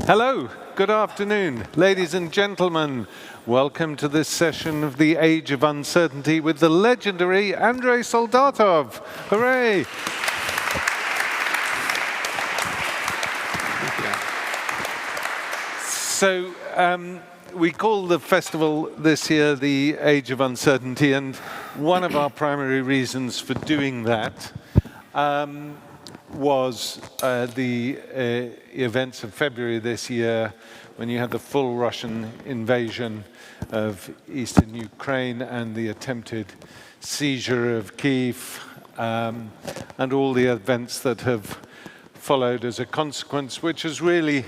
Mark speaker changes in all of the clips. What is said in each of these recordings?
Speaker 1: Hello, good afternoon, ladies and gentlemen. Welcome to this session of the Age of Uncertainty with the legendary ANDREI SOLDATOV. Hooray! So we call the festival this year the Age of Uncertainty, and one of our primary reasons for doing that was the events of February this year, when you had the full Russian invasion of eastern Ukraine and the attempted seizure of Kyiv, and all the events that have followed as a consequence, which has really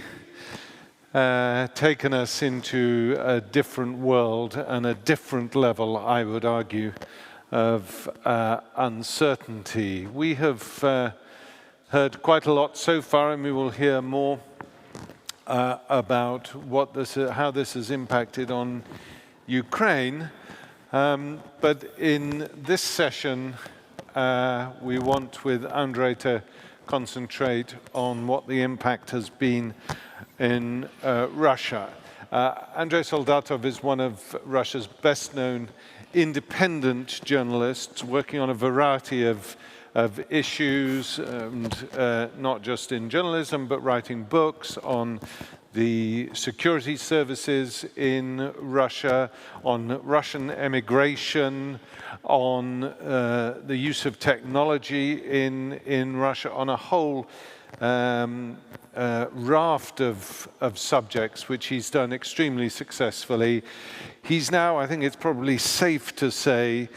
Speaker 1: taken us into a different world and a different level, I would argue, of uncertainty. We have heard quite a lot so far, and we will hear more about how this has impacted on Ukraine. But in this session, we want with ANDREI to concentrate on what the impact has been in Russia. ANDREI SOLDATOV is one of Russia's best-known independent journalists, working on a variety of issues, and not just in journalism, but writing books on the security services in Russia, on Russian emigration, on the use of technology in Russia, on a whole raft of subjects, which he's done extremely successfully. He's now, I think it's probably safe to say,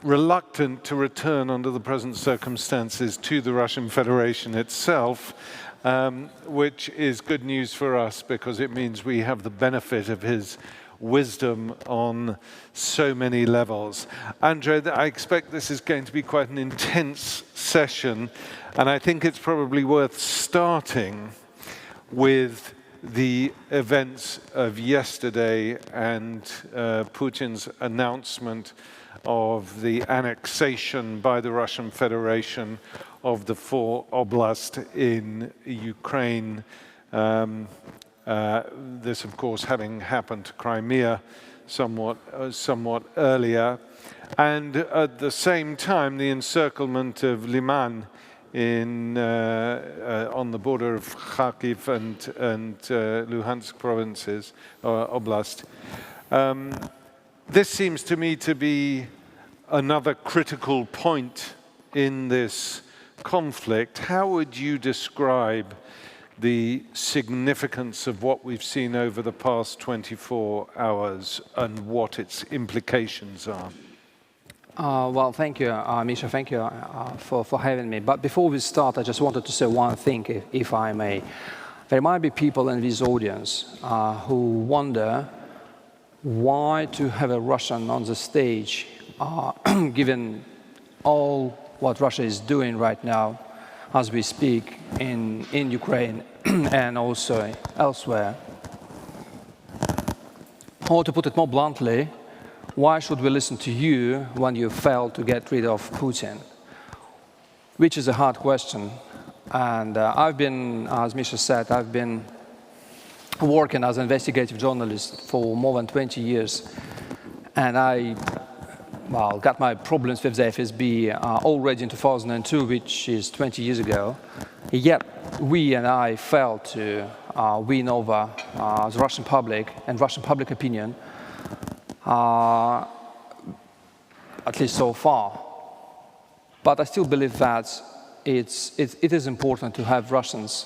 Speaker 1: reluctant to return under the present circumstances to the Russian Federation itself, which is good news for us because it means we have the benefit of his wisdom on so many levels. ANDREI, I expect this is going to be quite an intense session, and I think it's probably worth starting with the events of yesterday and Putin's announcement of the annexation by the Russian Federation of the 4 oblasts in Ukraine. This, of course, having happened to Crimea somewhat earlier. And at the same time, the encirclement of Liman on the border of Kharkiv and Luhansk provinces, oblast. This seems to me to be another critical point in this conflict. How would you describe the significance of what we've seen over the past 24 hours and what its implications are?
Speaker 2: Well, thank you, Misha. Thank you for having me. But before we start, I just wanted to say one thing, if I may. There might be people in this audience who wonder why to have a Russian on the stage, given all what Russia is doing right now as we speak in Ukraine and also elsewhere. Or to put it more bluntly, why should we listen to you when you fail to get rid of Putin? Which is a hard question. And I've been, as Misha said, I've been working as an investigative journalist for more than 20 years. And I got my problems with the FSB already in 2002, which is 20 years ago. Yet we and I failed to win over the Russian public and Russian public opinion, at least so far. But I still believe that it is important to have Russians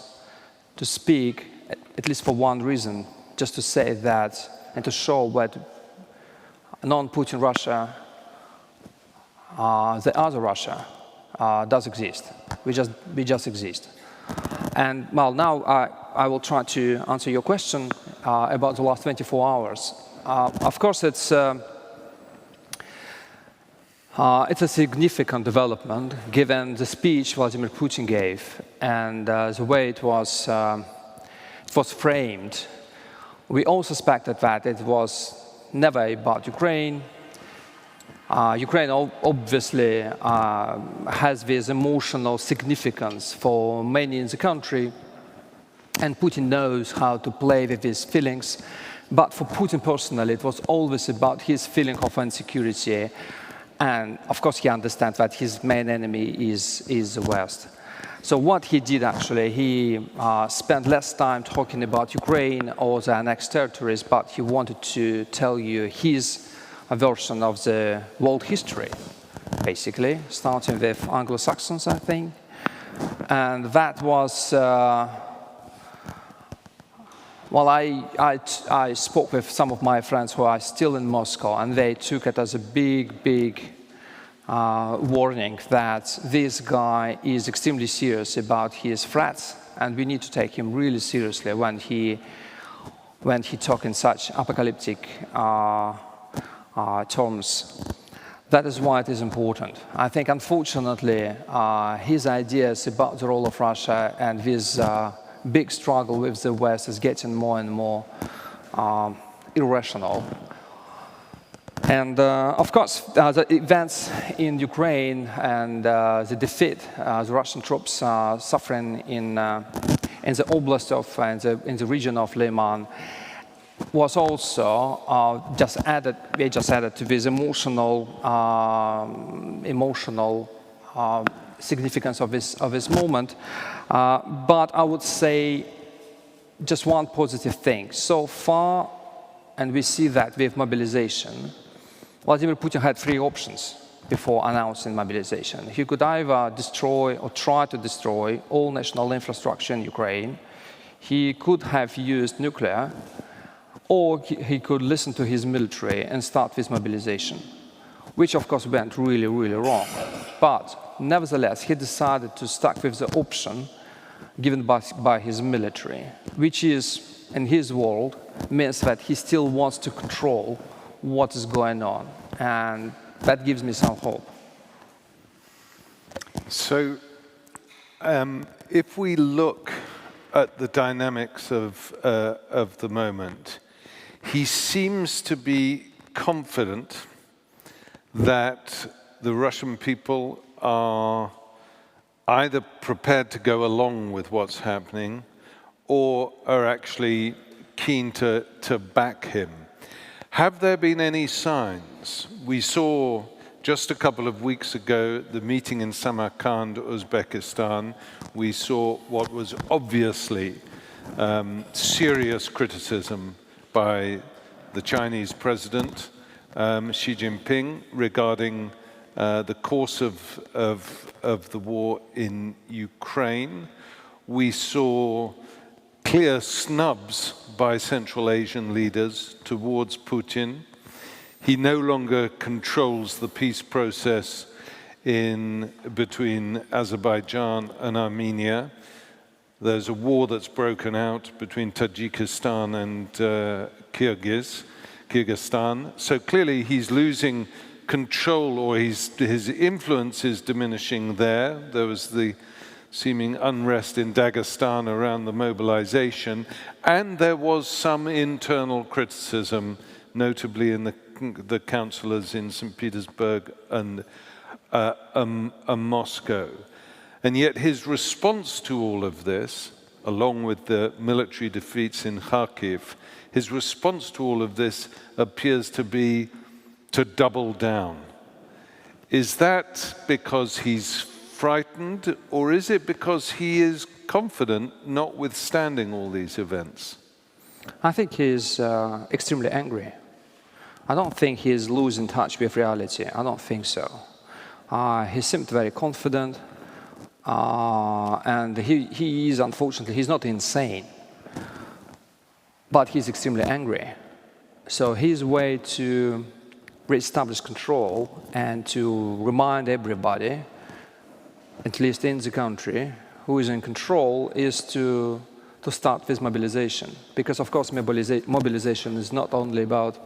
Speaker 2: to speak, at least for one reason, just to say that and to show what non-Putin Russia, the other Russia, does exist. We just exist. And well, now I will try to answer your question about the last 24 hours. Of course, it's a significant development given the speech Vladimir Putin gave and the way it was framed. We all suspected that it was never about Ukraine. Ukraine obviously has this emotional significance for many in the country, And Putin knows how to play with his feelings. But for Putin personally, it was always about his feeling of insecurity. And of course, he understands that his main enemy is the West. So what he did actually, he spent less time talking about Ukraine or the annexed territories, but he wanted to tell you his version of the world history, basically, starting with Anglo-Saxons, I think. And that was, well, I spoke with some of my friends who are still in Moscow, and they took it as a big warning that this guy is extremely serious about his threats, and we need to take him really seriously when he talks in such apocalyptic terms. That is why it is important. I think, unfortunately, his ideas about the role of Russia and this big struggle with the West is getting more and more irrational. And of course, the events in Ukraine and the defeat, the Russian troops suffering in the oblast of, in the region of Liman, was also just added to this emotional significance of this moment. But I would say just one positive thing. So far, and we see that with mobilization, Vladimir Putin had three options before announcing mobilization. He could either destroy or try to destroy all national infrastructure in Ukraine. He could have used nuclear, or he could listen to his military and start this mobilization, which of course went really wrong. But nevertheless, he decided to stick with the option given by his military, which is, in his world, means that he still wants to control what is going on, and that gives me some hope.
Speaker 1: So, if we look at the dynamics of the moment, he seems to be confident that the Russian people are either prepared to go along with what's happening or are actually keen to back him. Have there been any signs? We saw just a couple of weeks ago the meeting in Samarkand, Uzbekistan. We saw what was obviously serious criticism by the Chinese president, Xi Jinping, regarding the course of the war in Ukraine. We saw clear snubs by Central Asian leaders towards Putin. He no longer controls the peace process between Azerbaijan and Armenia. There's a war that's broken out between Tajikistan and Kyrgyzstan. So clearly he's losing control, or his influence is diminishing there. There was the seeming unrest in Dagestan around the mobilization, and there was some internal criticism, notably in the councillors in St. Petersburg and Moscow. And yet his response to all of this, along with the military defeats in Kharkiv, his response to all of this appears to be to double down. Is that because he's frightened, or is it because he is confident, notwithstanding all these events?
Speaker 2: I think he's extremely angry. I don't think he's losing touch with reality. I don't think so. He seemed very confident, and he is, unfortunately, he's not insane, but he's extremely angry. So his way to reestablish control and to remind everybody, at least in the country, who is in control, is to start with mobilization. Because, of course, mobilization is not only about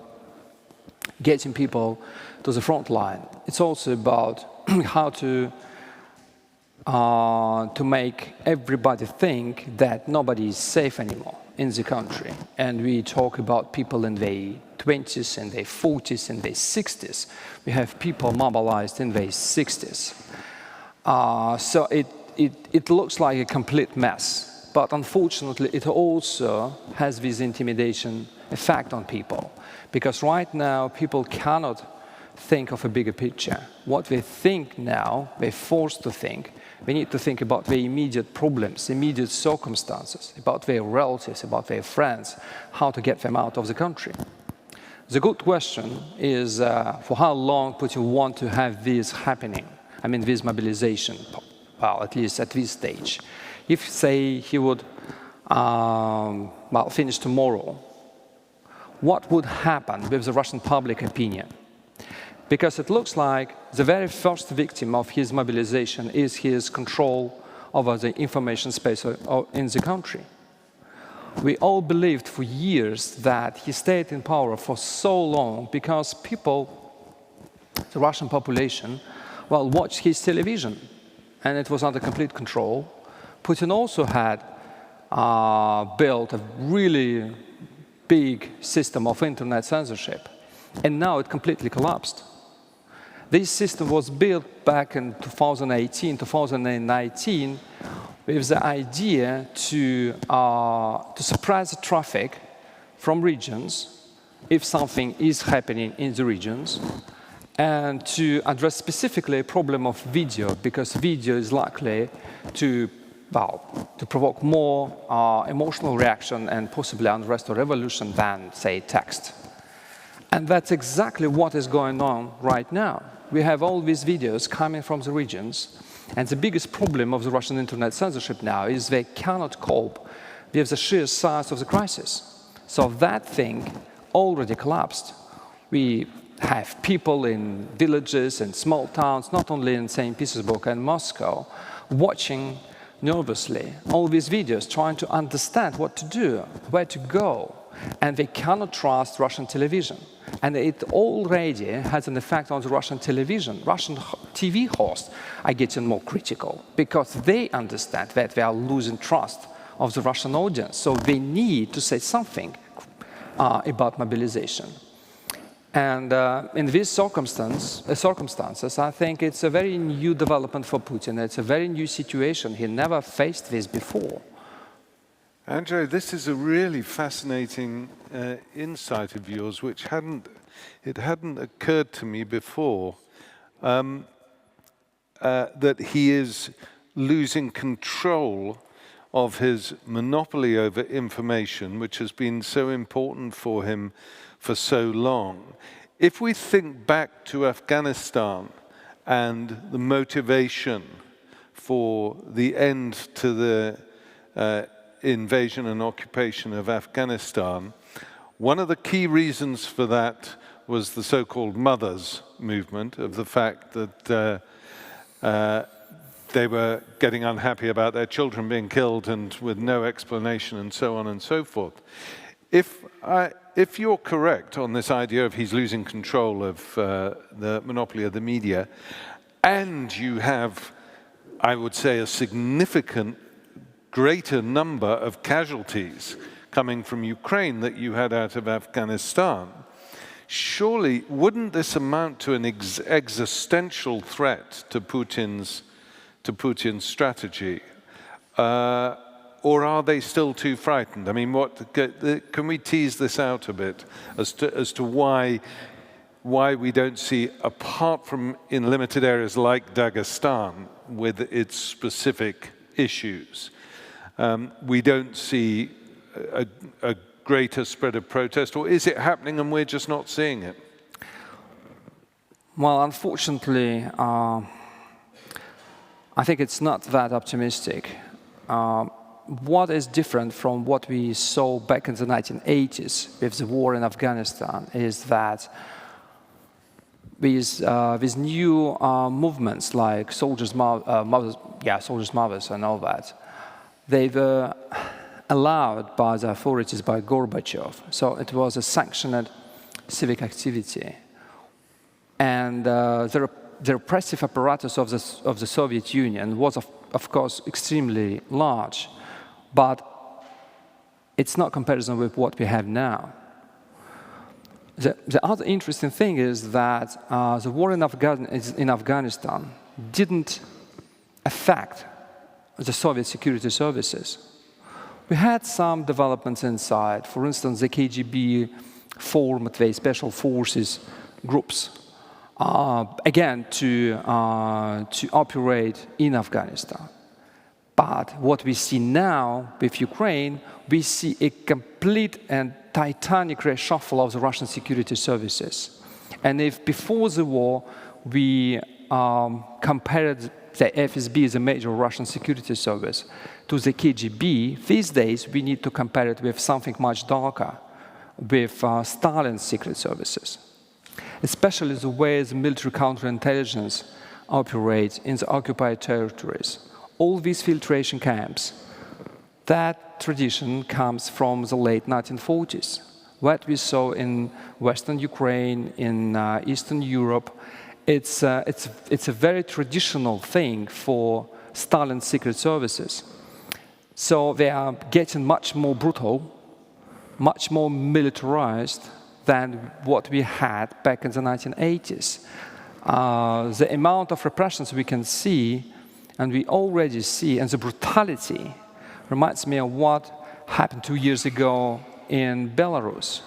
Speaker 2: getting people to the front line. It's also about how to make everybody think that nobody is safe anymore in the country. And we talk about people in their 20s, in their 40s, in their 60s. We have people mobilized in their 60s. So it looks like a complete mess. but unfortunately it also has this intimidation effect on people. Because right now people cannot think of a bigger picture. What they think now, they're forced to think. They need to think about their immediate problems, immediate circumstances, about their relatives, about their friends, how to get them out of the country. The good question is for how long Putin wants to have this happening, I mean this mobilization, well, at least at this stage. If, say, he would well, finish tomorrow, what would happen with the Russian public opinion? Because it looks like the very first victim of his mobilization is his control over the information space in the country. We all believed for years that he stayed in power for so long because people, the Russian population, well, watched his television, and it was under complete control. Putin also had built a really big system of internet censorship, and now it completely collapsed. This system was built back in 2018, 2019, with the idea to suppress the traffic from regions if something is happening in the regions, and to address specifically a problem of video, because video is likely to provoke more emotional reaction and possibly unrest or revolution than, say, text. And that's exactly what is going on right now. We have all these videos coming from the regions, and the biggest problem of the Russian internet censorship now is they cannot cope with the sheer size of the crisis. So that thing already collapsed. We have people in villages and small towns, not only in St. Petersburg and Moscow, watching nervously all these videos, trying to understand what to do, where to go, and they cannot trust Russian television. And it already has an effect on the Russian television. Russian TV hosts are getting more critical because they understand that they are losing trust of the Russian audience. So they need to say something about mobilization. And in these circumstances, I think it's a very new development for Putin. It's a very new situation. He never faced this before.
Speaker 1: Andrei, this is a really fascinating insight of yours, which hadn't occurred to me before, that he is losing control of his monopoly over information, which has been so important for him for so long. If we think back to Afghanistan and the motivation for the end to the invasion and occupation of Afghanistan, one of the key reasons for that was the so-called mothers movement, of the fact that they were getting unhappy about their children being killed and with no explanation and so on and so forth. If you're correct on this idea of he's losing control of the monopoly of the media, and you have, I would say, a significant greater number of casualties coming from Ukraine that you had out of Afghanistan, surely wouldn't this amount to an existential threat to Putin's strategy? Or are they still too frightened? I mean, can we tease this out a bit as to why we don't see, apart from in limited areas like Dagestan with its specific issues, we don't see a greater spread of protest, or is it happening and we're just not seeing it?
Speaker 2: Well, unfortunately, I think it's not that optimistic. What is different from what we saw back in the 1980s with the war in Afghanistan is that with new movements like soldiers' mothers and all that, they were allowed by the authorities, by Gorbachev. So it was a sanctioned civic activity. And the repressive apparatus of the Soviet Union was, of course, extremely large. But it's not comparison with what we have now. The other interesting thing is that the war in Afghanistan didn't affect the Soviet security services. We had some developments inside. For instance, the KGB formed the special forces groups, again, to operate in Afghanistan. But what we see now with Ukraine, we see a complete and titanic reshuffle of the Russian security services. And if before the war we compared the FSB as a major Russian security service to the KGB, these days we need to compare it with something much darker, with Stalin's secret services. Especially the way the military counterintelligence operates in the occupied territories. All these filtration camps, that tradition comes from the late 1940s. What we saw in Western Ukraine, in Eastern Europe, it's a very traditional thing for Stalin's secret services. So they are getting much more brutal, much more militarized than what we had back in the 1980s. The amount of repressions we can see, and we already see, and the brutality reminds me of what happened 2 years ago in Belarus.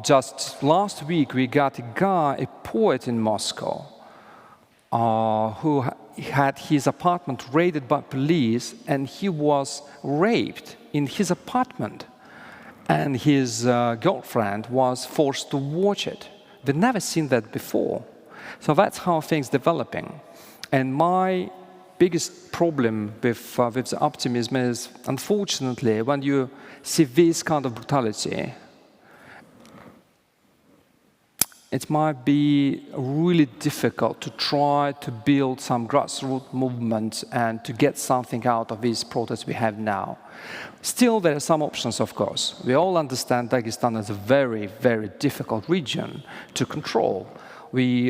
Speaker 2: Just last week, we got a guy, a poet in Moscow, who had his apartment raided by police, and he was raped in his apartment. And his girlfriend was forced to watch it. We'd never seen that before. So that's how things are developing. And my biggest problem with the optimism is, unfortunately, when you see this kind of brutality, it might be really difficult to try to build some grassroots movement and to get something out of these protests we have now. Still, there are some options, of course. We all understand Dagestan is a very, very difficult region to control.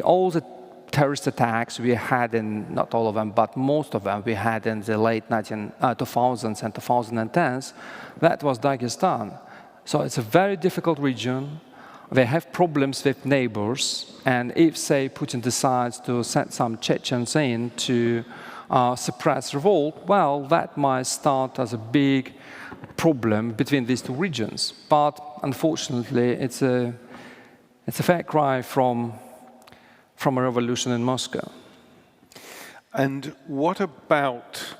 Speaker 2: All the terrorist attacks we had in, not all of them, but most of them we had in the late 2000s and 2010s, that was Dagestan. So it's a very difficult region. They have problems with neighbors, and if, say, Putin decides to send some Chechens in to suppress revolt, well, that might start as a big problem between these two regions. But unfortunately, it's a far cry from a revolution in Moscow.
Speaker 1: And what about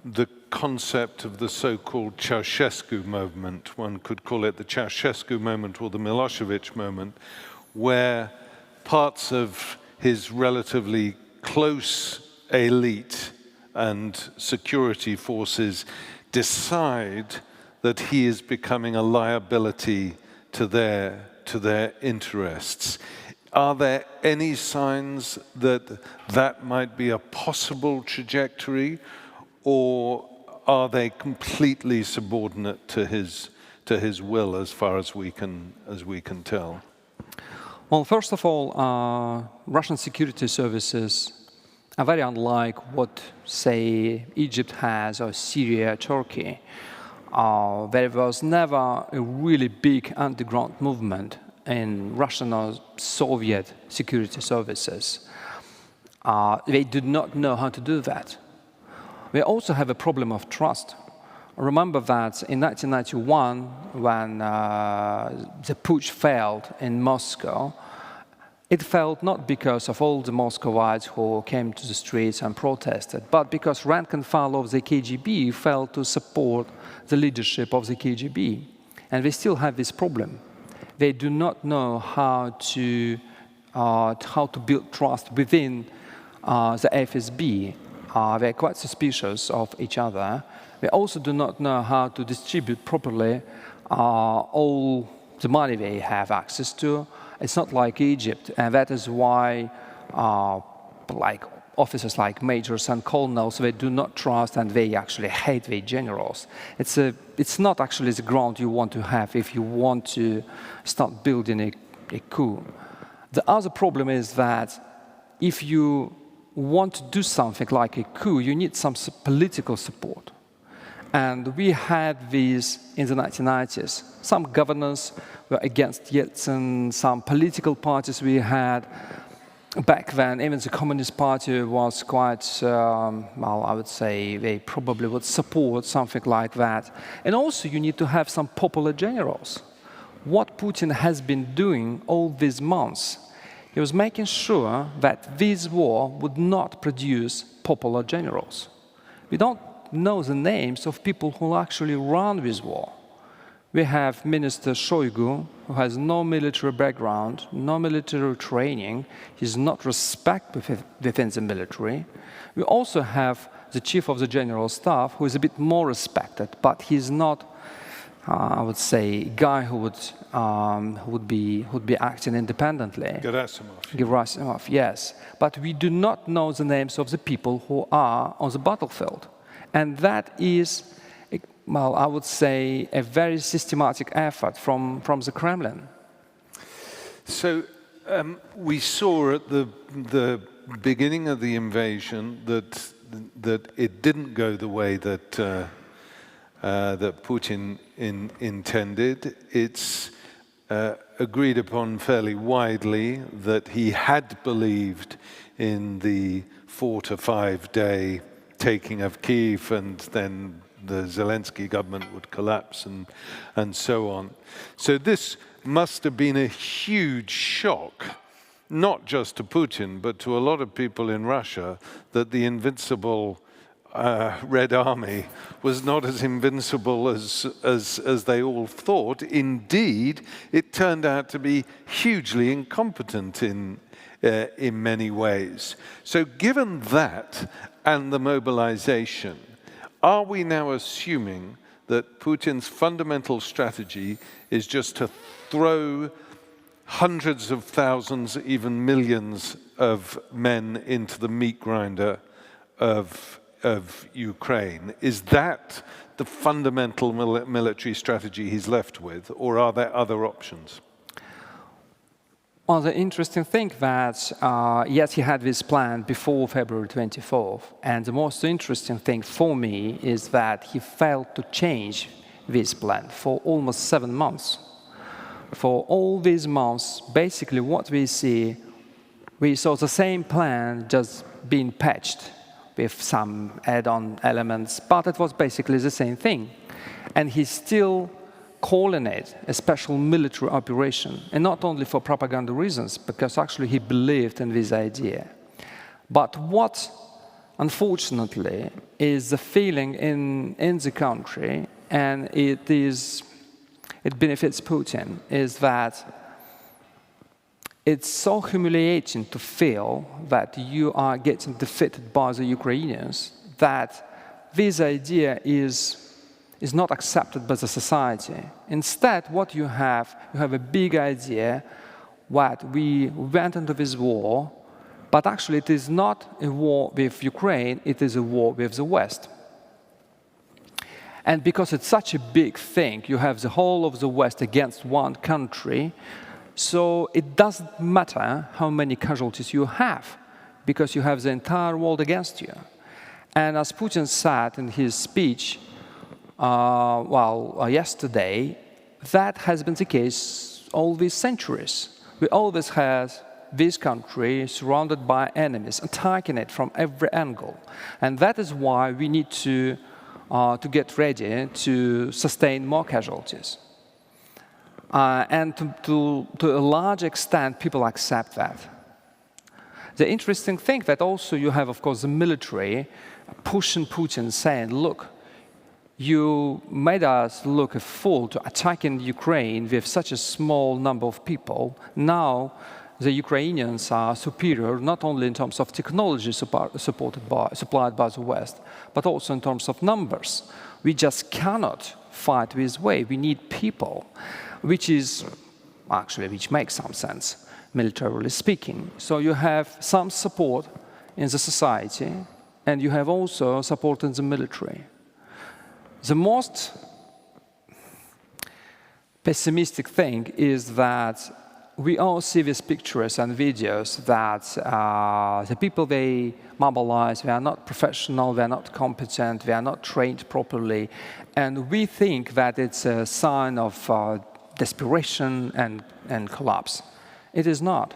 Speaker 1: the concept of the so-called Ceausescu moment? One could call it the Ceausescu moment or the Milosevic moment, where parts of his relatively close elite and security forces decide that he is becoming a liability to their interests. Are there any signs that that might be a possible trajectory, or are they completely subordinate to his will, as far as we can tell?
Speaker 2: Well, first of all, Russian security services are very unlike what, say, Egypt has, or Syria, Turkey. There was never a really big underground movement in Russian or Soviet security services. They did not know how to do that. We also have a problem of trust. Remember that in 1991, when the putsch failed in Moscow, it failed not because of all the Muscovites who came to the streets and protested, but because rank and file of the KGB failed to support the leadership of the KGB. And we still have this problem. They do not know how to build trust within the FSB. They're quite suspicious of each other. They also do not know how to distribute properly all the money they have access to. It's not like Egypt, and that is why like officers like majors and colonels, they do not trust, and they actually hate their generals. It's not actually the ground you want to have if you want to start building a coup. The other problem is that if you want to do something like a coup, you need some political support. And we had this in the 1990s. Some governors were against Yeltsin, some political parties we had back then, even the Communist Party was quite, well, I would say they probably would support something like that. And also you need to have some popular generals. What Putin has been doing all these months, he was making sure that this war would not produce popular generals. We don't know the names of people who actually run this war. We have Minister Shoigu, who has no military background, no military training. He's not respected within the military. We also have the chief of the general staff, who is a bit more respected, but he's not, I would say, a guy who would be acting independently. Gerasimov, yes. But we do not know the names of the people who are on the battlefield. And that is, well, I would say, a very systematic effort from the Kremlin.
Speaker 1: So we saw at the beginning of the invasion that it didn't go the way that that Putin intended. It's agreed upon fairly widely that he had believed in the 4 to 5 day taking of Kyiv, and then the Zelensky government would collapse and so on. So this must have been a huge shock, not just to Putin, but to a lot of people in Russia, that the invincible Red Army was not as invincible as they all thought. Indeed, it turned out to be hugely incompetent in many ways. So given that and the mobilization, are we now assuming that Putin's fundamental strategy is just to throw hundreds of thousands, even millions of men into the meat grinder of Ukraine? Is that the fundamental military strategy he's left with, or are there other options?
Speaker 2: Well, the interesting thing that, yes, he had this plan before February 24th, and the most interesting thing for me is that he failed to change this plan for almost 7 months. For all these months, basically what we saw the same plan just being patched with some add-on elements, but it was basically the same thing. And he's still calling it a special military operation, and not only for propaganda reasons, because actually he believed in this idea. But what, unfortunately, is the feeling in the country, and it benefits Putin, is that it's so humiliating to feel that you are getting defeated by the Ukrainians, that this idea is not accepted by the society. Instead, what you have a big idea that we went into this war, but actually it is not a war with Ukraine, it is a war with the West. And because it's such a big thing, you have the whole of the West against one country, so it doesn't matter how many casualties you have, because you have the entire world against you. And as Putin said in his speech, yesterday, that has been the case all these centuries. We always had this country surrounded by enemies, attacking it from every angle. And that is why we need to get ready to sustain more casualties. And to a large extent, people accept that. The interesting thing that also you have, of course, the military pushing Putin, saying, look, you made us look a fool to attacking Ukraine with such a small number of people. Now the Ukrainians are superior, not only in terms of technology supplied by the West, but also in terms of numbers. We just cannot fight this way. We need people, which makes some sense, militarily speaking. So you have some support in the society, and you have also support in the military. The most pessimistic thing is that we all see these pictures and videos that the people they mobilize, they are not professional, they are not competent, they are not trained properly, and we think that it's a sign of desperation and collapse. It is not.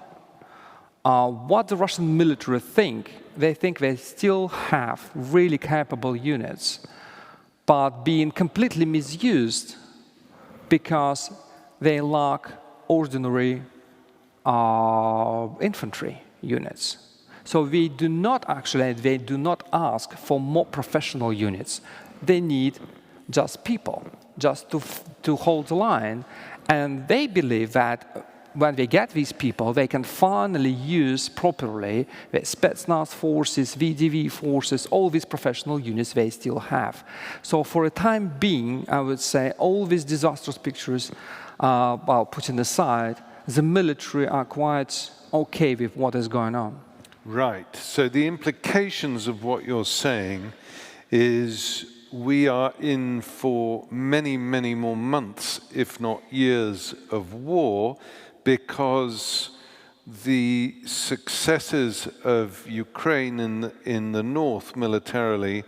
Speaker 2: what the Russian military think they still have really capable units, but being completely misused because they lack ordinary infantry units. So they do not ask for more professional units. They need just people, just to hold the line. And they believe that when they get these people, they can finally use properly the Spetsnaz forces, VDV forces, all these professional units they still have. So for a time being, I would say all these disastrous pictures, put aside, the military are quite okay with what is going on.
Speaker 1: Right. So the implications of what you're saying is we are in for many, many more months, if not years, of war, because the successes of Ukraine in the north militarily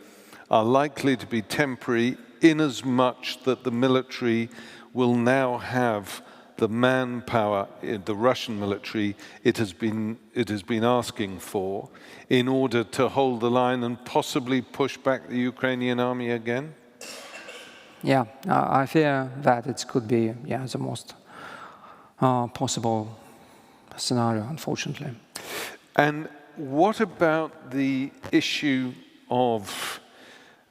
Speaker 1: are likely to be temporary, in as much that the military will now have the manpower, the Russian military, it has been asking for in order to hold the line and possibly push back the Ukrainian army again?
Speaker 2: Yeah, I fear that it could be the most possible scenario, unfortunately.
Speaker 1: And what about the issue of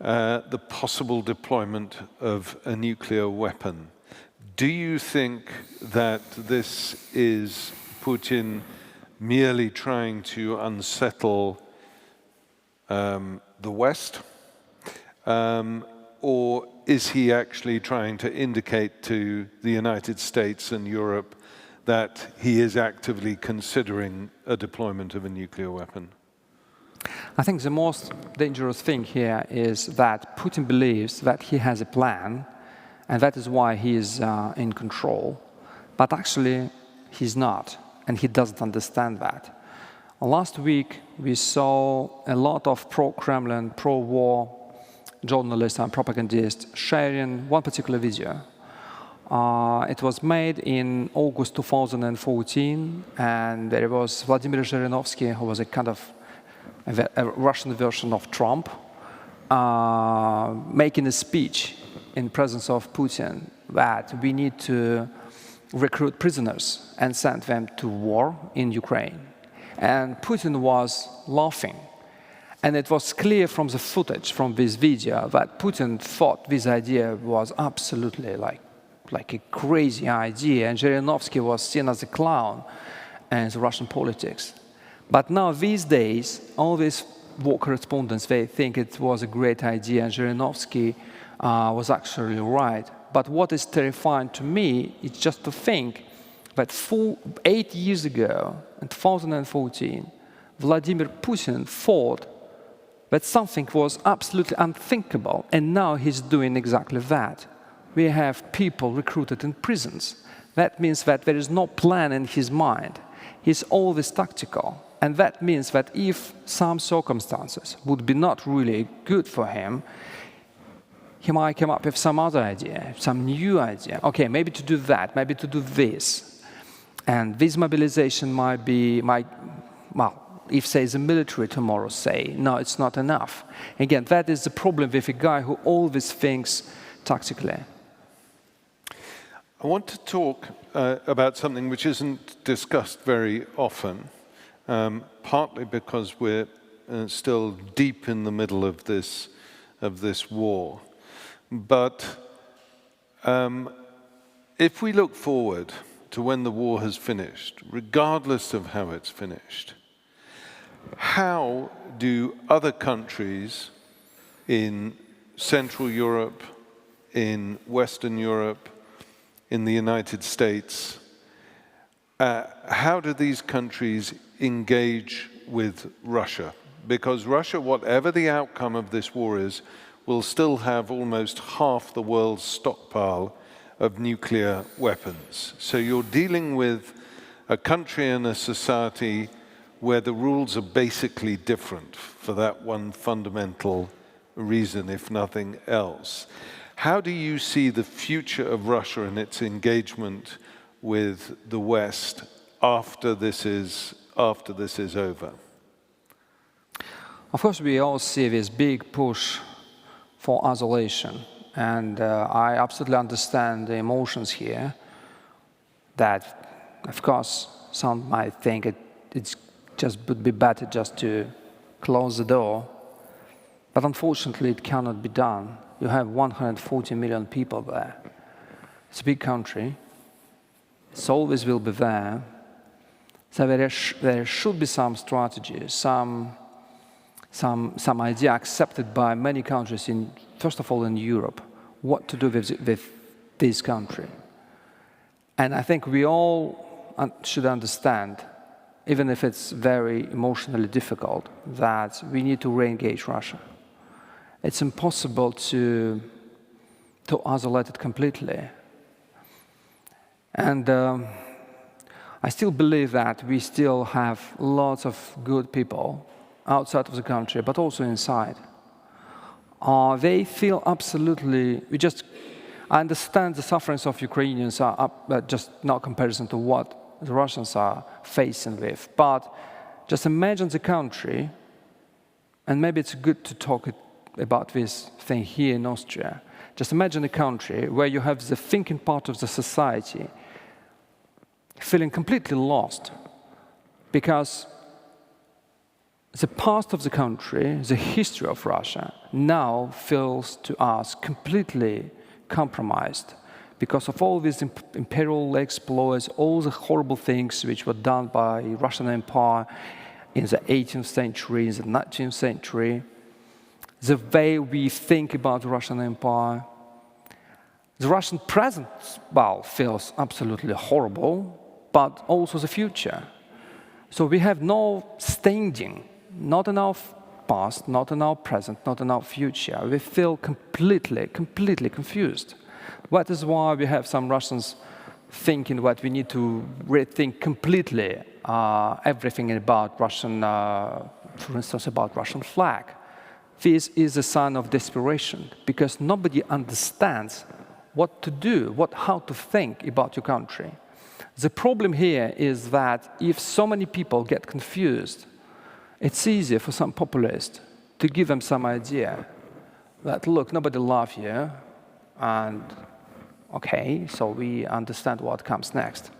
Speaker 1: the possible deployment of a nuclear weapon? Do you think that this is Putin merely trying to unsettle the West? Or is he actually trying to indicate to the United States and Europe that he is actively considering a deployment of a nuclear weapon?
Speaker 2: I think the most dangerous thing here is that Putin believes that he has a plan, and that is why he is in control. But actually, he's not, and he doesn't understand that. Last week, we saw a lot of pro-Kremlin, pro-war journalists and propagandists sharing one particular video. It was made in August 2014, and there was Vladimir Zhirinovsky, who was a kind of a Russian version of Trump, making a speech in presence of Putin that we need to recruit prisoners and send them to war in Ukraine. And Putin was laughing. And it was clear from the footage from this video that Putin thought this idea was absolutely like a crazy idea, and Zhirinovsky was seen as a clown in the Russian politics. But now these days, all these war correspondents, they think it was a great idea, and Zhirinovsky was actually right. But what is terrifying to me is just to think that 8 years ago, in 2014, Vladimir Putin thought that something was absolutely unthinkable, and now he's doing exactly that. We have people recruited in prisons. That means that there is no plan in his mind. He's always tactical. And that means that if some circumstances would be not really good for him, he might come up with some other idea, some new idea. Okay, maybe to do that, maybe to do this. And this mobilization might be, if, say, the military tomorrow say, no, it's not enough. Again, that is the problem with a guy who always thinks tactically.
Speaker 1: I want to talk about something which isn't discussed very often, partly because we're still deep in the middle of this war. But if we look forward to when the war has finished, regardless of how it's finished, how do other countries in Central Europe, in Western Europe, in the United States, how do these countries engage with Russia? Because Russia, whatever the outcome of this war is, will still have almost half the world's stockpile of nuclear weapons. So you're dealing with a country and a society where the rules are basically different for that one fundamental reason, if nothing else. How do you see the future of Russia and its engagement with the West after this is after this is over?
Speaker 2: Of course, we all see this big push for isolation. And I absolutely understand the emotions here that, of course, some might think it just would be better just to close the door. But unfortunately, it cannot be done. You have 140 million people there. It's a big country. It always will be there. So there should be some strategy, some idea accepted by many countries, first of all in Europe, what to do with this country. And I think we all should understand, even if it's very emotionally difficult, that we need to re-engage Russia. It's impossible to isolate it completely. And I still believe that we still have lots of good people outside of the country, but also inside. They feel absolutely, I understand the sufferings of Ukrainians are just not comparison to what the Russians are facing with. But just imagine the country, and maybe it's good to talk about this thing here in Austria. Just imagine a country where you have the thinking part of the society feeling completely lost because the past of the country, the history of Russia, now feels to us completely compromised because of all these imperial exploits, all the horrible things which were done by Russian Empire in the 18th century, in the 19th century, the way we think about the Russian Empire. The Russian present, well, feels absolutely horrible, but also the future. So we have no standing, not in our past, not in our present, not in our future. We feel completely confused. That is why we have some Russians thinking that we need to rethink completely everything about Russian, for instance, about Russian flag. This is a sign of desperation because nobody understands what to do, how to think about your country. The problem here is that if so many people get confused, it's easier for some populists to give them some idea that, look, nobody loves you, and okay, so we understand what comes next.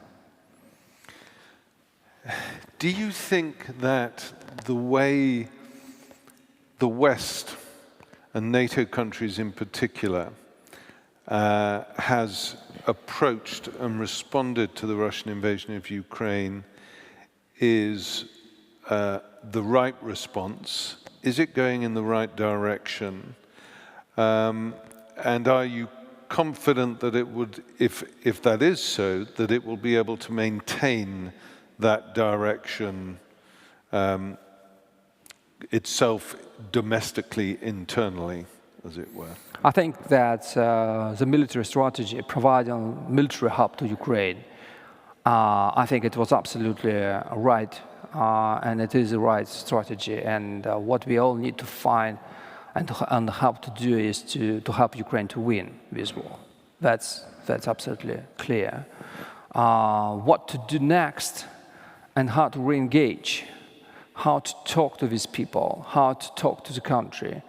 Speaker 1: Do you think that the way the West, and NATO countries in particular, has approached and responded to the Russian invasion of Ukraine is the right response? Is it going in the right direction? And are you confident that it would, if that is so, that it will be able to maintain that direction itself domestically, internally, as it were?
Speaker 2: I think that the military strategy providing military help to Ukraine, I think it was absolutely right, and it is the right strategy. And what we all need to find and help to do is to help Ukraine to win this war. That's absolutely clear. What to do next and how to re-engage, how to talk to these people, how to talk to the country,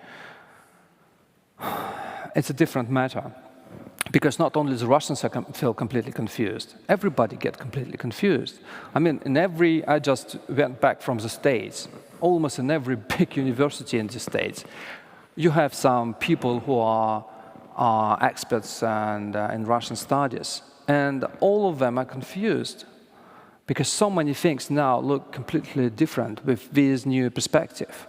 Speaker 2: it's a different matter. Because not only the Russians feel completely confused, everybody gets completely confused. I mean, I just went back from the States, almost in every big university in the States, you have some people who are experts in Russian studies, and all of them are confused because so many things now look completely different with this new perspective.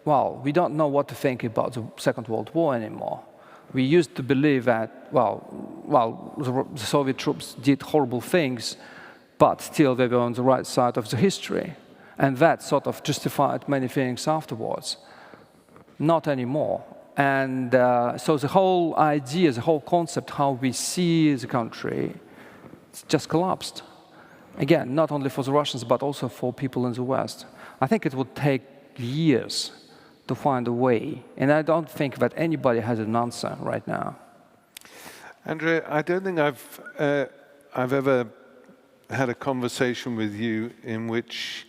Speaker 2: We don't know what to think about the Second World War anymore. We used to believe that, the Soviet troops did horrible things, but still they were on the right side of the history. And that sort of justified many things afterwards. Not anymore. And so the whole idea, the whole concept, how we see the country, it's just collapsed. Again, not only for the Russians, but also for people in the West. I think it would take years to find a way. And I don't think that anybody has an answer right now.
Speaker 1: Andrei, I don't think I've ever had a conversation with you in which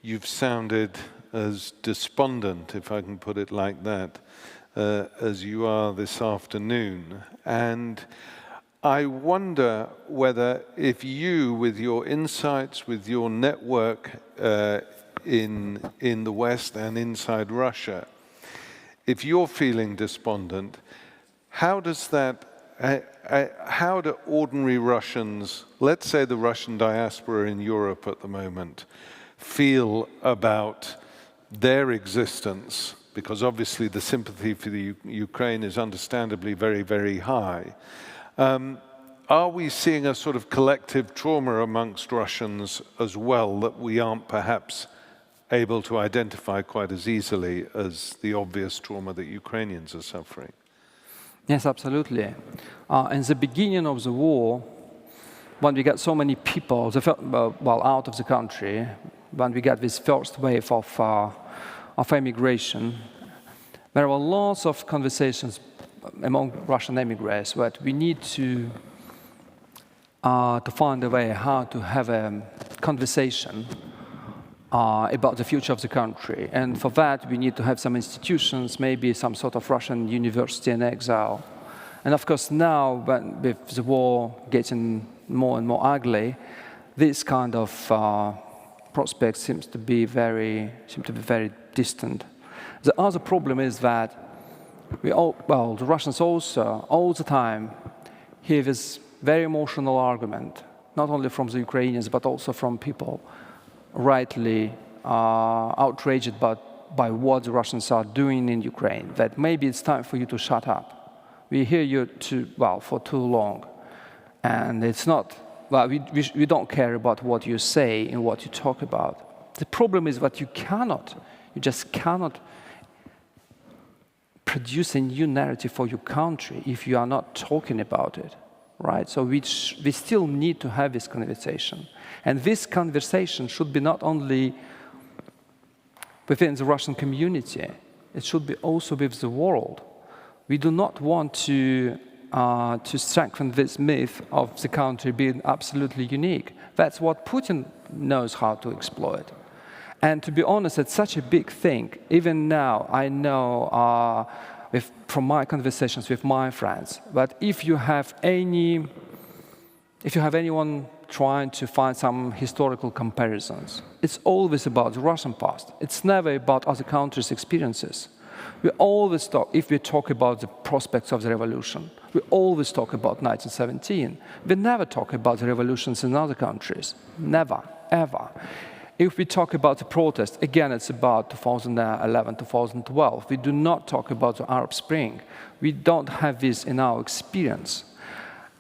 Speaker 1: you've sounded as despondent, if I can put it like that, as you are this afternoon. And I wonder whether if you, with your insights, with your network in the West and inside Russia, if you're feeling despondent, how does that, how do ordinary Russians, let's say the Russian diaspora in Europe at the moment, feel about their existence? Because obviously the sympathy for the Ukraine is understandably very, very high. Are we seeing a sort of collective trauma amongst Russians as well that we aren't perhaps able to identify quite as easily as the obvious trauma that Ukrainians are suffering?
Speaker 2: Yes, absolutely. In the beginning of the war, when we got so many people out of the country, when we got this first wave of immigration, there were lots of conversations among Russian immigrants that we need to find a way how to have a conversation about the future of the country. And for that, we need to have some institutions, maybe some sort of Russian university in exile. And of course, now, with the war getting more and more ugly, this kind of prospect seems to be very distant. The other problem is that the Russians also, all the time, hear this very emotional argument, not only from the Ukrainians, but also from people rightly outraged by what the Russians are doing in Ukraine, that maybe it's time for you to shut up. We hear you for too long. And it's not, we don't care about what you say and what you talk about. The problem is that you just cannot produce a new narrative for your country if you are not talking about it, right? So we still need to have this conversation. And this conversation should be not only within the Russian community, it should be also with the world. We do not want to strengthen this myth of the country being absolutely unique. That's what Putin knows how to exploit. And to be honest, it's such a big thing. Even now, I know from my conversations with my friends, that if you have anyone trying to find some historical comparisons, it's always about the Russian past. It's never about other countries' experiences. We always talk, if we talk about the prospects of the revolution, we always talk about 1917. We never talk about the revolutions in other countries. Never, ever. If we talk about the protest, again, it's about 2011, 2012. We do not talk about the Arab Spring. We don't have this in our experience.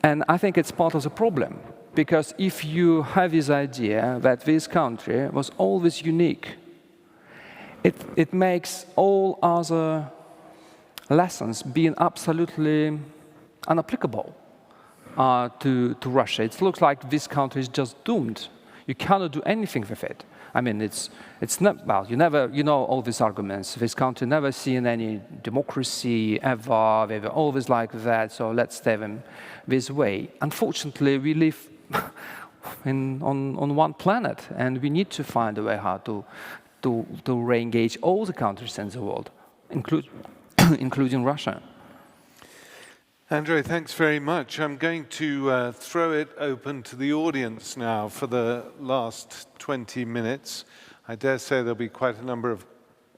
Speaker 2: And I think it's part of the problem, because if you have this idea that this country was always unique, it makes all other lessons being absolutely unapplicable to Russia. It looks like this country is just doomed. You cannot do anything with it. I mean, it's not, well, you know all these arguments. This country never seen any democracy ever. They were always like that, so let's stay them this way. Unfortunately, we live on one planet, and we need to find a way how to re-engage all the countries in the world, including Russia.
Speaker 1: Andrei, thanks very much. I'm going to throw it open to the audience now for the last 20 minutes. I dare say there'll be quite a number of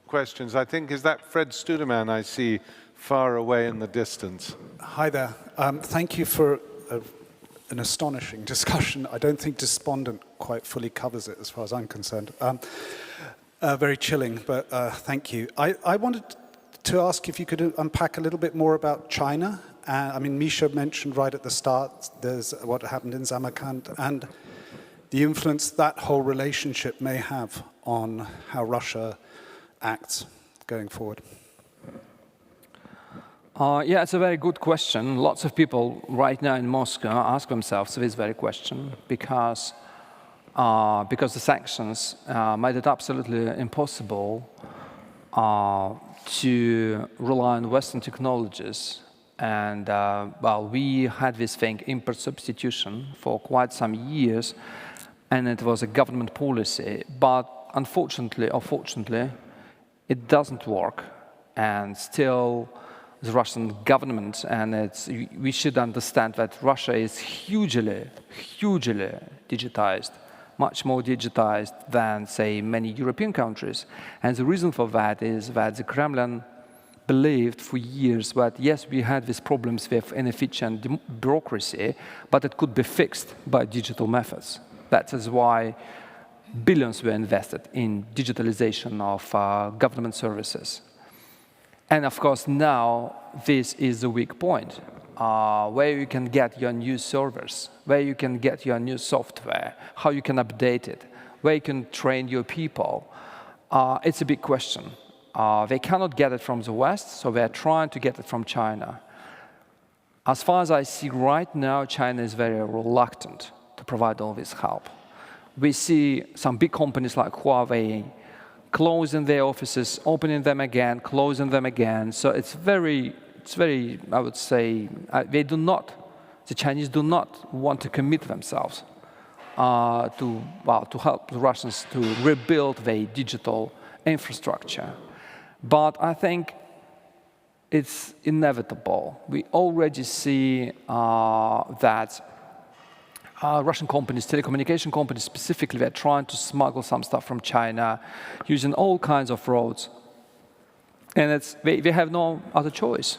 Speaker 1: questions. I think, is that Fred Studeman I see far away in the distance?
Speaker 3: Hi there. Thank you for an astonishing discussion. I don't think despondent quite fully covers it as far as I'm concerned. Very chilling, but thank you. I wanted to ask if you could unpack a little bit more about China. I mean, Misha mentioned right at the start, there's what happened in Samarkand, and the influence that whole relationship may have on how Russia acts going forward.
Speaker 2: Yeah, it's a very good question. Lots of people right now in Moscow ask themselves this very question because the sanctions made it absolutely impossible to rely on Western technologies. And well, we had this thing, import substitution, for quite some years. and it was a government policy. But unfortunately or fortunately, it doesn't work. And still, the Russian government, and we should understand that Russia is hugely digitized, much more digitized than, say, many European countries. And the reason for that is that the Kremlin believed for years that, yes, we had these problems with inefficient bureaucracy, but it could be fixed by digital methods. That is why billions were invested in digitalization of government services. And of course, now this is the weak point, where you can get your new servers, where you can get your new software, how you can update it, where you can train your people. It's a big question. They cannot get it from the West, so they're trying to get it from China. As far as I see right now, China is very reluctant to provide all this help. We see some big companies like Huawei closing their offices, opening them again, closing them again. So it's very, I would say, the Chinese do not want to commit themselves to help the Russians to rebuild their digital infrastructure. But I think it's inevitable. We already see that Russian companies, telecommunication companies specifically, they're trying to smuggle some stuff from China using all kinds of roads. And they have no other choice.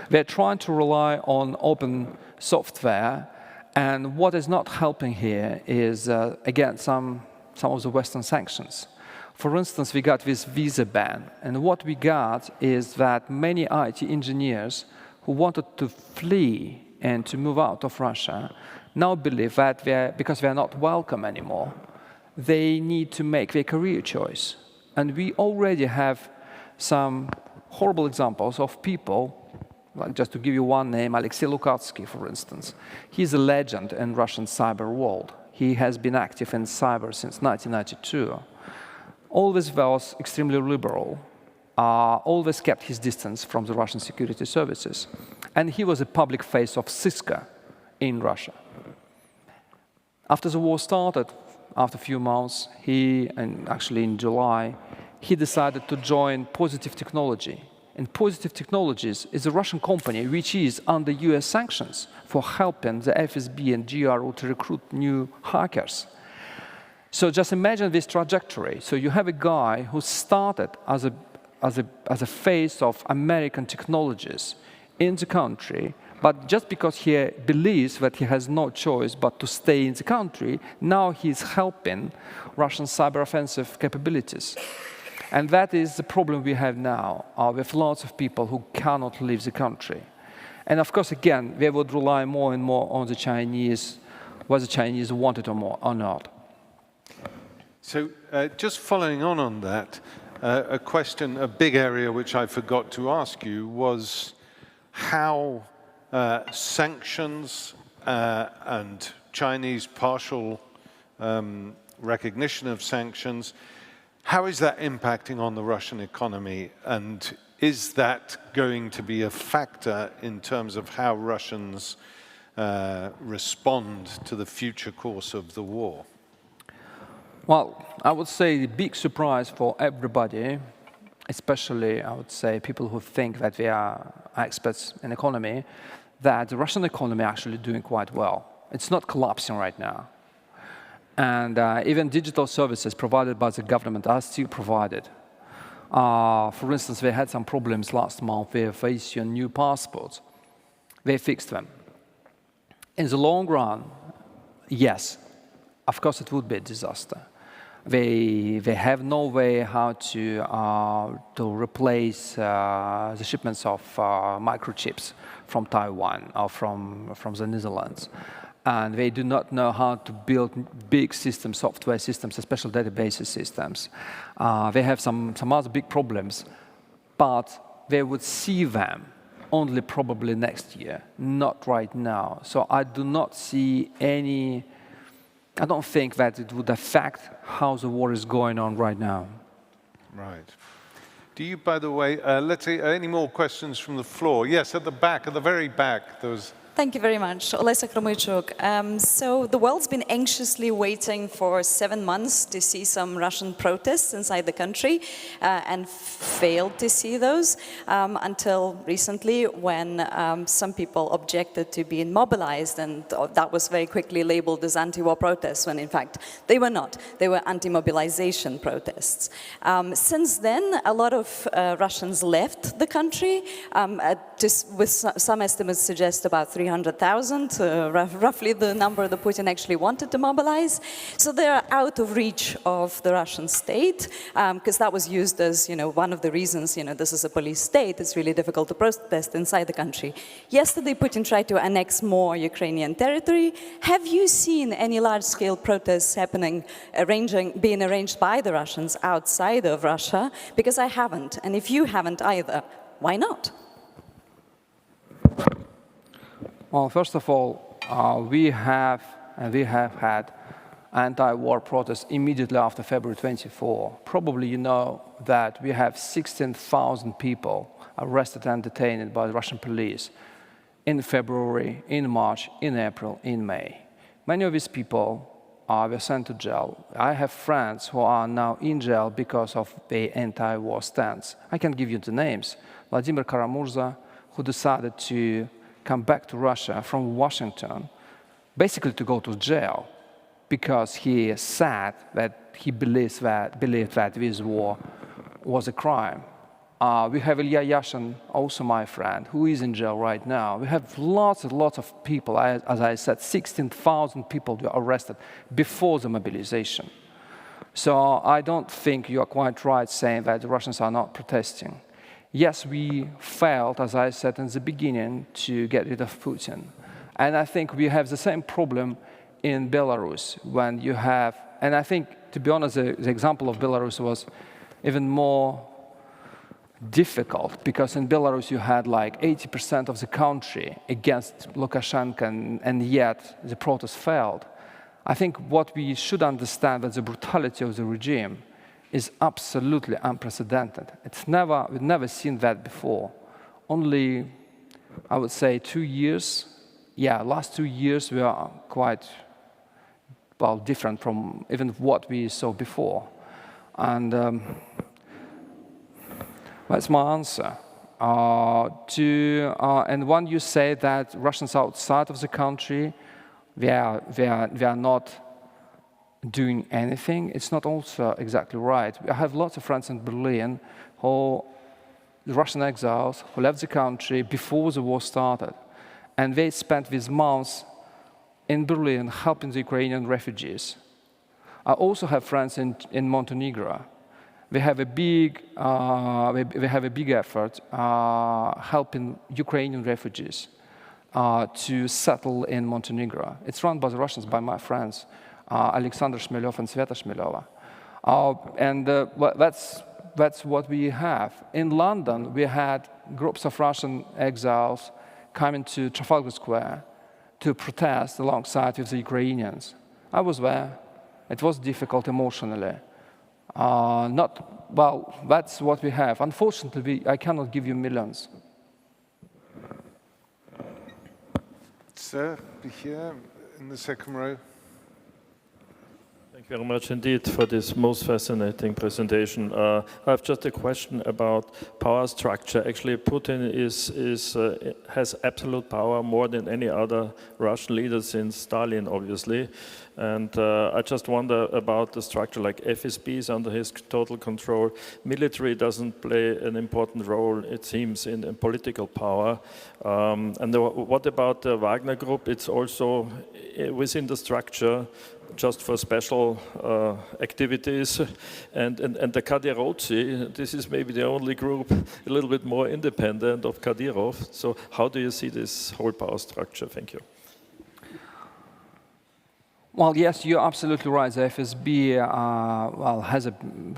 Speaker 2: They're trying to rely on open software. And what is not helping here is, again, some of the Western sanctions. For instance, we got this visa ban. And what we got is that many IT engineers who wanted to flee and to move out of Russia now believe that because they are not welcome anymore, they need to make their career choice. And we already have some horrible examples of people, like just to give you one name, Alexei Lukatsky, for instance. He's a legend in Russian cyber world. He has been active in cyber since 1992. Always was extremely liberal, always kept his distance from the Russian security services. And he was a public face of Cisco in Russia. After the war started, after a few months, and actually in July, he decided to join Positive Technology. And Positive Technologies is a Russian company which is under US sanctions for helping the FSB and GRU to recruit new hackers. So just imagine this trajectory. So you have a guy who started as a face of American technologies in the country, but just because he believes that he has no choice but to stay in the country, now he's helping Russian cyber offensive capabilities. And that is the problem we have now, with lots of people who cannot leave the country. And of course, again, they would rely more and more on the Chinese, whether the Chinese want it or not.
Speaker 1: So just following on that, a question, a big area which I forgot to ask you was how sanctions and Chinese partial recognition of sanctions, how is that impacting on the Russian economy? And is that going to be a factor in terms of how Russians respond to the future course of the war?
Speaker 2: Well, I would say the big surprise for everybody, especially, I would say, people who think that they are experts in economy, that the Russian economy actually doing quite well. It's not collapsing right now. And even digital services provided by the government are still provided. For instance, they had some problems last month with issuing new passports. They fixed them. In the long run, yes, of course it would be a disaster. They have no way how to replace the shipments of microchips from Taiwan or from the Netherlands. And they do not know how to build big systems, software systems, especially database systems. They have some other big problems, but they would see them only probably next year, not right now. So I do not see any, I don't think that it would affect how the war is going on right now.
Speaker 1: Right. Do you, by the way, let's see, any more questions from the floor? Yes, at the back, at the very back, there was...
Speaker 4: Thank you very much. Olesa Kromychuk. So the world's been anxiously waiting for 7 months to see some Russian protests inside the country and failed to see those until recently when some people objected to being mobilized, and that was very quickly labeled as anti-war protests when in fact they were not. They were anti-mobilization protests. Since then, a lot of Russians left the country, with some estimates suggest about 300,000, roughly the number that Putin actually wanted to mobilize. So they're out of reach of the Russian state, because that was used as, one of the reasons, this is a police state, it's really difficult to protest inside the country. Yesterday, Putin tried to annex more Ukrainian territory. Have you seen any large-scale protests happening, being arranged by the Russians outside of Russia? Because I haven't, and if you haven't either, why not?
Speaker 2: Well, first of all, we have had anti-war protests immediately after February 24. Probably you know that we have 16,000 people arrested and detained by the Russian police in February, in March, in April, in May. Many of these people were sent to jail. I have friends who are now in jail because of their anti-war stance. I can give you the names. Vladimir Karamurza, who decided to come back to Russia from Washington, basically to go to jail, because he said that he believed that this war was a crime. We have Ilya Yashin, also my friend, who is in jail right now. We have lots and lots of people, as I said, 16,000 people were arrested before the mobilization. So I don't think you are quite right saying that the Russians are not protesting. Yes, we failed, as I said in the beginning, to get rid of Putin. And I think we have the same problem in Belarus when you have, and I think, to be honest, the example of Belarus was even more difficult, because in Belarus you had like 80% of the country against Lukashenko, and yet the protest failed. I think what we should understand is the brutality of the regime is absolutely unprecedented. We've never seen that before. Only, I would say, 2 years. Yeah, last 2 years we are quite, well, different from even what we saw before. And that's my answer. And when you say that Russians outside of the country, they are not doing anything, it's not also exactly right. I have lots of friends in Berlin the Russian exiles who left the country before the war started, and they spent these months in Berlin helping the Ukrainian refugees. I also have friends in Montenegro. We have a big effort helping Ukrainian refugees to settle in Montenegro. It's run by the Russians, by my friends. Alexander Shmelyov and Sveta Shmelyova. That's what we have. In London, we had groups of Russian exiles coming to Trafalgar Square to protest alongside with the Ukrainians. I was there. It was difficult emotionally. That's what we have. Unfortunately, I cannot give you millions.
Speaker 1: Sir, here in the second row.
Speaker 5: Thank you very much indeed for this most fascinating presentation. I have just a question about power structure. Actually, Putin has absolute power more than any other Russian leader since Stalin, obviously. And I just wonder about the structure, like FSB is under his total control. Military doesn't play an important role, it seems, in political power. And what about the Wagner Group? It's also within the structure, just for special activities. And the Kadyrovtsi, this is maybe the only group a little bit more independent of Kadyrov. So how do you see this whole power structure? Thank you.
Speaker 2: Well, yes, you're absolutely right. The FSB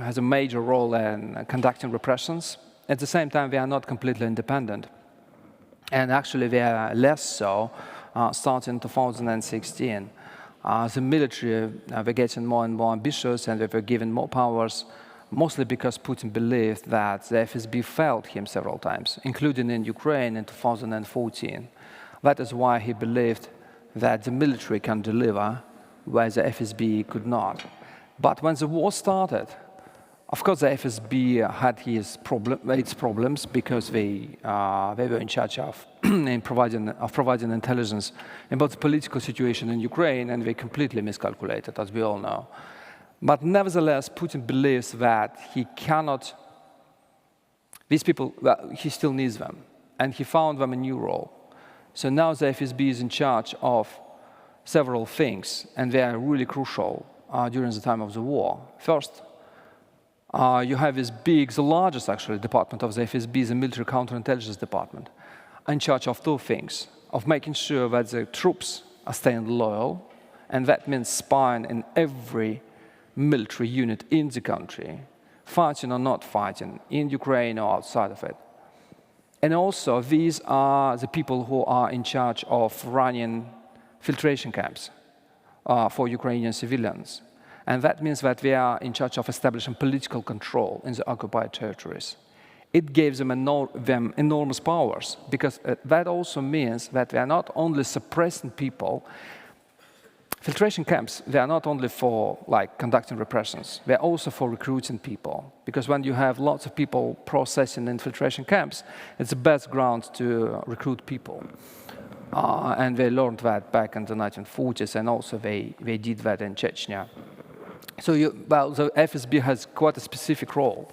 Speaker 2: has a major role in conducting repressions. At the same time, they are not completely independent. And actually, they are less so starting 2016. The military were getting more and more ambitious, and they were given more powers, mostly because Putin believed that the FSB failed him several times, including in Ukraine in 2014. That is why he believed that the military can deliver where the FSB could not. But when the war started, of course, the FSB had its problems because they were in charge of providing intelligence about the political situation in Ukraine, and they completely miscalculated, as we all know. But nevertheless, Putin believes that he cannot. These people, well, he still needs them, and he found them a new role. So now the FSB is in charge of several things, and they are really crucial during the time of the war. First, you have this big, the largest actually department of the FSB, the military counterintelligence department, in charge of two things, of making sure that the troops are staying loyal, and that means spying in every military unit in the country, fighting or not fighting, in Ukraine or outside of it. And also, these are the people who are in charge of running filtration camps for Ukrainian civilians. And that means that they are in charge of establishing political control in the occupied territories. It gives them enormous powers, because that also means that they are not only suppressing people. Filtration camps, they are not only for conducting repressions, they're also for recruiting people. Because when you have lots of people processing in filtration camps, it's the best ground to recruit people. And they learned that back in the 1940s, and also they did that in Chechnya. So the FSB has quite a specific role.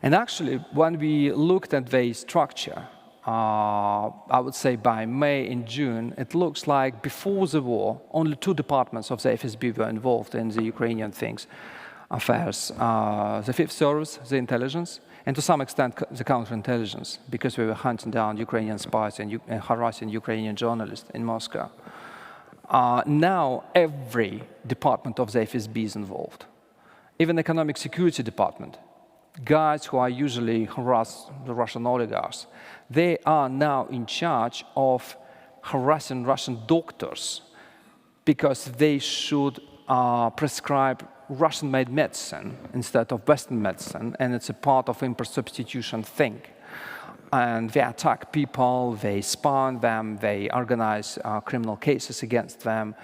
Speaker 2: And actually, when we looked at the structure, I would say by May and June, it looks like before the war, only two departments of the FSB were involved in the Ukrainian affairs. The Fifth Service, the intelligence, and to some extent the counterintelligence, because we were hunting down Ukrainian spies and harassing Ukrainian journalists in Moscow. Now every department of the FSB is involved. Even the Economic Security Department, guys who are usually harass the Russian oligarchs, they are now in charge of harassing Russian doctors because they should prescribe Russian-made medicine instead of Western medicine, and it's a part of import substitution thing. And they attack people, they spy on them, they organize criminal cases against them.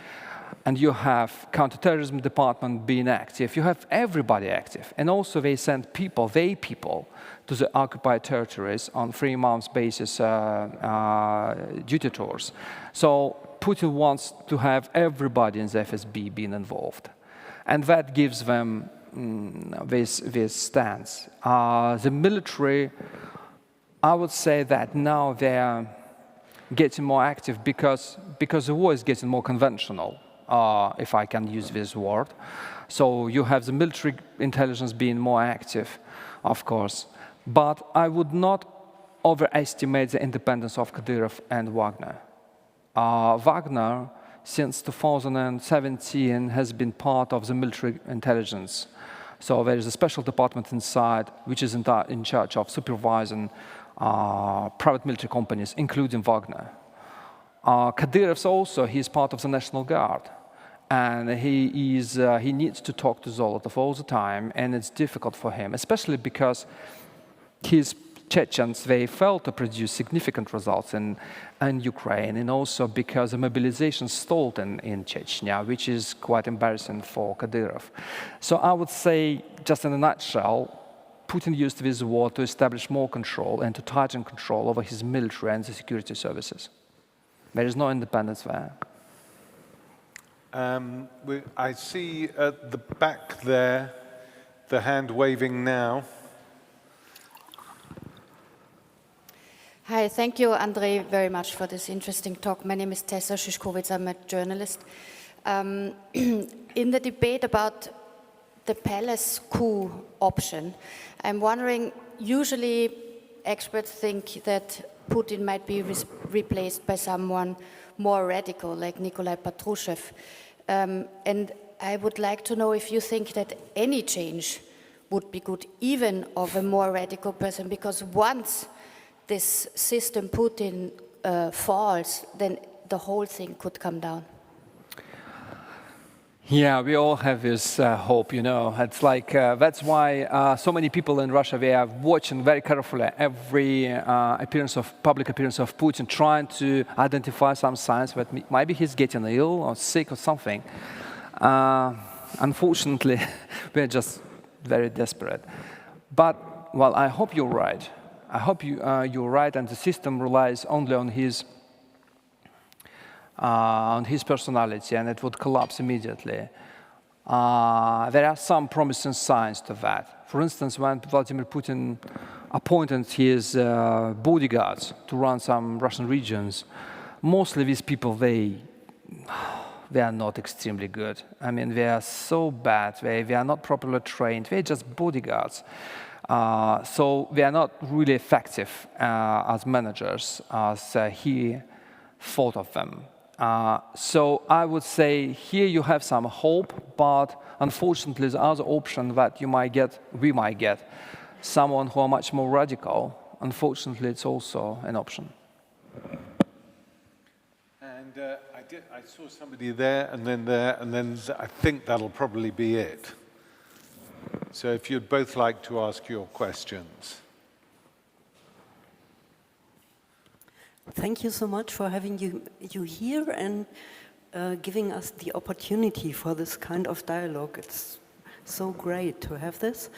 Speaker 2: And you have counterterrorism department being active. You have everybody active. And also they send people, to the occupied territories on 3 months basis duty tours. So Putin wants to have everybody in the FSB being involved. And that gives them this stance. The military, I would say that now they're getting more active because the war is getting more conventional. If I can use this word. So you have the military intelligence being more active, of course. But I would not overestimate the independence of Kadyrov and Wagner. Wagner, since 2017, has been part of the military intelligence. So there is a special department inside, which is in charge of supervising private military companies, including Wagner. Kadyrov also, he's part of the National Guard, and he needs to talk to Zolotov all the time, and it's difficult for him, especially because his Chechens, they failed to produce significant results in Ukraine, and also because the mobilization stalled in Chechnya, which is quite embarrassing for Kadyrov. So I would say, just in a nutshell, Putin used this war to establish more control and to tighten control over his military and the security services. There is no independence there.
Speaker 1: I see at the back there the hand waving now.
Speaker 6: Hi, thank you, Andrei, very much for this interesting talk. My name is Tessa Szyszkowicz, I'm a journalist. In the debate about the palace coup option, I'm wondering, usually experts think that Putin might be replaced by someone more radical, like Nikolai Patrushev. And I would like to know if you think that any change would be good, even of a more radical person, because once this system Putin falls, then the whole thing could come down.
Speaker 2: Yeah, we all have this hope, you know. It's like, that's why so many people in Russia, they are watching very carefully every public appearance of Putin, trying to identify some signs that maybe he's getting ill or sick or something. Unfortunately, we're just very desperate. But, well, I hope you're right. I hope you're right, and the system relies only on his personality, and it would collapse immediately. There are some promising signs to that. For instance, when Vladimir Putin appointed his bodyguards to run some Russian regions, mostly these people, they are not extremely good. I mean, they are so bad. They are not properly trained. They're just bodyguards. So they are not really effective as managers as he thought of them. So I would say here you have some hope, but unfortunately the other option that we might get, someone who are much more radical. Unfortunately, it's also an option.
Speaker 1: And I saw somebody there, and then I think that'll probably be it. So if you'd both like to ask your questions.
Speaker 7: Thank you so much for having you here and giving us the opportunity for this kind of dialogue. It's so great to have this.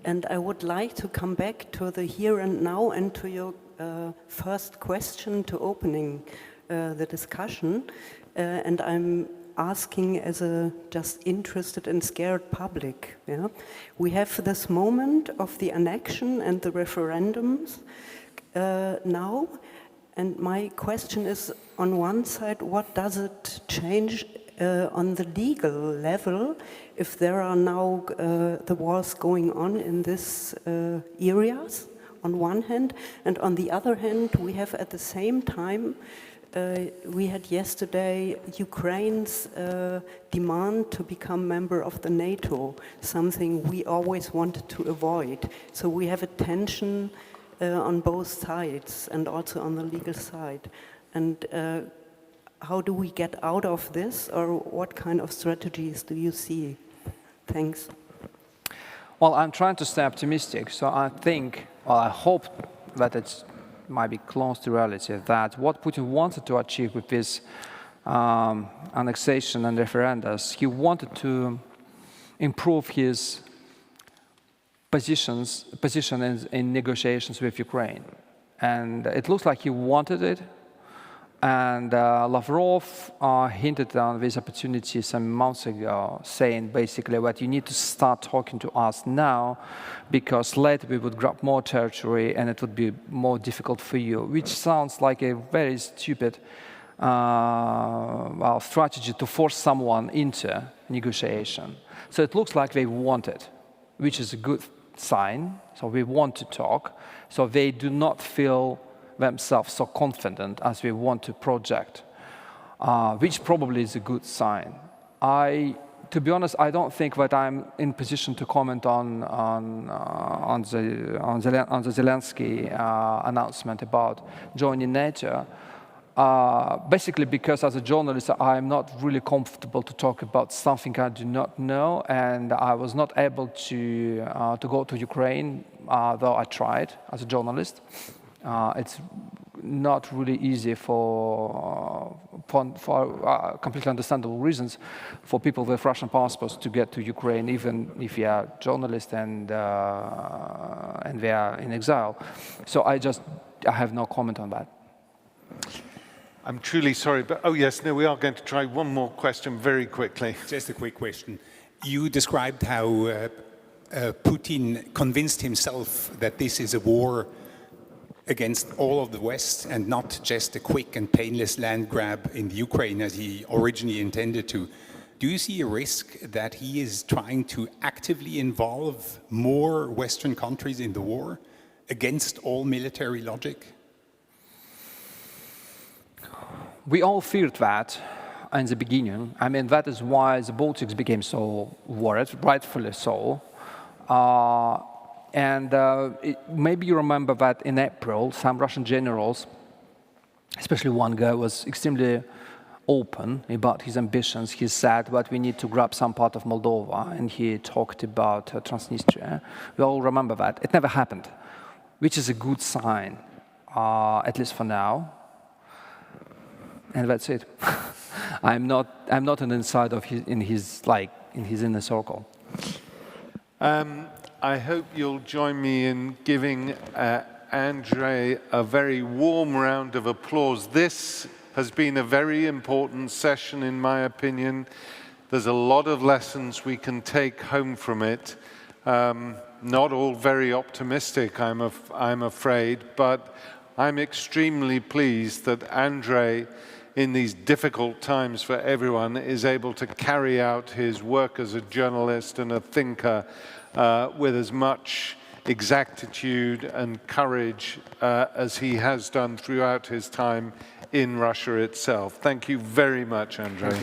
Speaker 7: And I would like to come back to the here and now and to your first question to opening the discussion. And I'm asking as a just interested and scared public. Yeah? We have this moment of the annexion and the referendums now. And my question is, on one side, what does it change on the legal level if there are now the wars going on in these areas, on one hand, and on the other hand, we have at the same time, we had yesterday Ukraine's demand to become member of the NATO, something we always wanted to avoid. So we have a tension on both sides and also on the legal side. And how do we get out of this, or what kind of strategies do you see? Thanks.
Speaker 2: Well, I'm trying to stay optimistic, so I think, well, I hope that it might be close to reality, that what Putin wanted to achieve with this annexation and referendums, he wanted to improve his position in negotiations with Ukraine. And it looks like he wanted it. And Lavrov hinted on this opportunity some months ago, saying basically that you need to start talking to us now, because later we would grab more territory and it would be more difficult for you, which sounds like a very stupid strategy to force someone into negotiation. So it looks like they want it, which is a good sign. So we want to talk. So they do not feel themselves so confident as we want to project, which probably is a good sign. To be honest, I don't think that I'm in position to comment on the Zelensky announcement about joining NATO. Basically because as a journalist, I'm not really comfortable to talk about something I do not know, and I was not able to go to Ukraine, though I tried as a journalist. It's not really easy for completely understandable reasons for people with Russian passports to get to Ukraine, even if you are journalists and they are in exile. So I have no comment on that.
Speaker 1: I'm truly sorry, but we are going to try one more question very quickly.
Speaker 8: Just a quick question. You described how Putin convinced himself that this is a war against all of the West and not just a quick and painless land grab in the Ukraine as he originally intended to. Do you see a risk that he is trying to actively involve more Western countries in the war against all military logic?
Speaker 2: We all feared that in the beginning. I mean, that is why the Baltics became so worried, rightfully so. Maybe you remember that in April, some Russian generals, especially one guy, was extremely open about his ambitions. He said that we need to grab some part of Moldova, and he talked about Transnistria. We all remember that. It never happened, which is a good sign, at least for now. And that's it. I'm not an insider in his inner circle.
Speaker 1: I hope you'll join me in giving Andrei a very warm round of applause. This has been a very important session, in my opinion. There's a lot of lessons we can take home from it. Not all very optimistic, I'm afraid, but I'm extremely pleased that Andrei, in these difficult times for everyone, is able to carry out his work as a journalist and a thinker with as much exactitude and courage as he has done throughout his time in Russia itself. Thank you very much, Andrei.